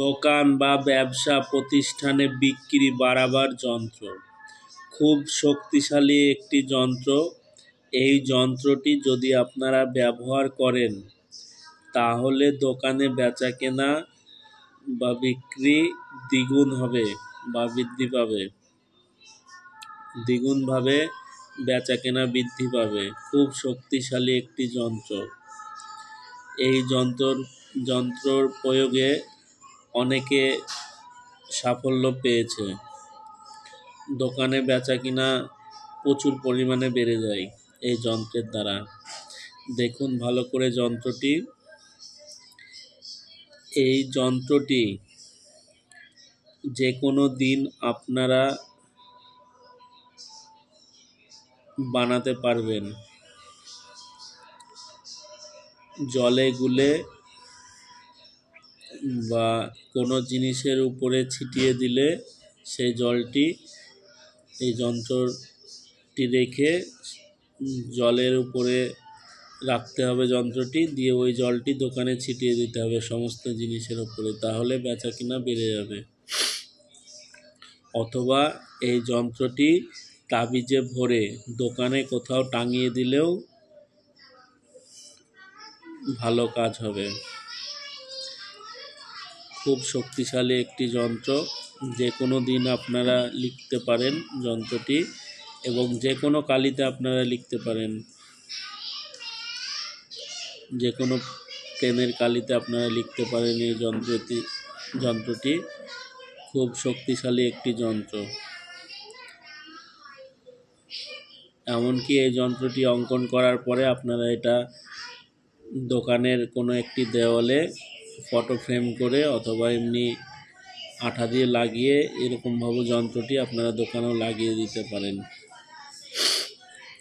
দোকান বা ব্যবসা প্রতিষ্ঠানে বিক্রি বাড়াবার যন্ত্র। খুব শক্তিশালী একটি যন্ত্র। এই যন্ত্রটি যদি আপনারা ব্যবহার করেন তাহলে দোকানে বেচাকেনা বা বিক্রি দ্বিগুণ হবে বা বৃদ্ধি পাবে, দ্বিগুণভাবে বেচাকেনা বৃদ্ধি পাবে। খুব শক্তিশালী একটি যন্ত্র। এই যন্ত্রর প্রয়োগে অনেকে সাফল্য পেয়েছে। দোকানে বেচাকেনা প্রচুর পরিমাণে বেড়ে যায় এই যন্ত্রের দ্বারা। দেখুন ভালো করে যন্ত্রটি। এই যন্ত্রটি যে কোনো দিন আপনারা বানাতে পারবেন। জলে গুলে বা কোনো জিনিসের উপরে ছিটিয়ে দিলে সেই জলটি এই যন্ত্রটি রেখে জলের উপরে রাখতে হবে যন্ত্রটি, দিয়ে ওই জলটি দোকানে ছিটিয়ে দিতে হবে সমস্ত জিনিসের উপরে, তাহলে বেচাকেনা বেড়ে যাবে। অথবা এই যন্ত্রটি তাবিজে ভরে দোকানে কোথাও টাঙিয়ে দিলেও ভালো কাজ হবে। খুব শক্তিশালী একটি যন্ত্র। যে কোনো দিন আপনারা লিখতে পারেন যন্ত্রটি, এবং যে কোনো কালিতে আপনারা লিখতে পারেন। যে কোনো পেনের কালিতে আপনারা লিখতে পারেন। এই যন্ত্রটি খুব শক্তিশালী একটি যন্ত্র। এমনকি এই যন্ত্রটি অঙ্কন করার পরে আপনারা এটা দোকানের কোনো একটি দেওয়ালে ফটো ফ্রেম করে অথবা এমনি আঠা দিয়ে লাগিয়ে এরকমভাবে যন্ত্রটি আপনারা দোকানেও লাগিয়ে দিতে পারেন।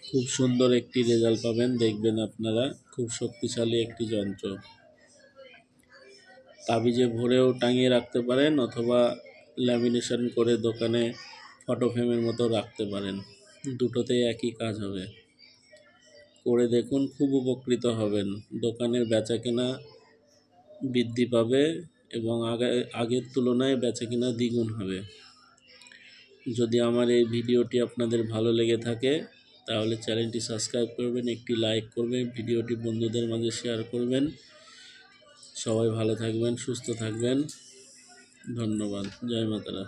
খুব সুন্দর একটি রেজাল্ট পাবেন, দেখবেন আপনারা। খুব শক্তিশালী একটি যন্ত্র। তাবিজে ভরেও টাঙিয়ে রাখতে পারেন অথবা ল্যামিনেশন করে দোকানে ফটো ফ্রেমের মতো রাখতে পারেন। দুটোতেই একই কাজ হবে। করে দেখুন, খুব উপকৃত হবেন। দোকানের বেচাকেনা বৃদ্ধি পাবে এবং আগের তুলনায় বেচাকেনা দ্বিগুণ হবে। যদি আমার এই ভিডিওটি আপনাদের ভালো লেগে থাকে তাহলে চ্যানেলটি সাবস্ক্রাইব করবেন, একটি লাইক করবেন, ভিডিওটি বন্ধুদের মাঝে শেয়ার করবেন। সবাই ভালো থাকবেন, সুস্থ থাকবেন। ধন্যবাদ। জয় মাতারা।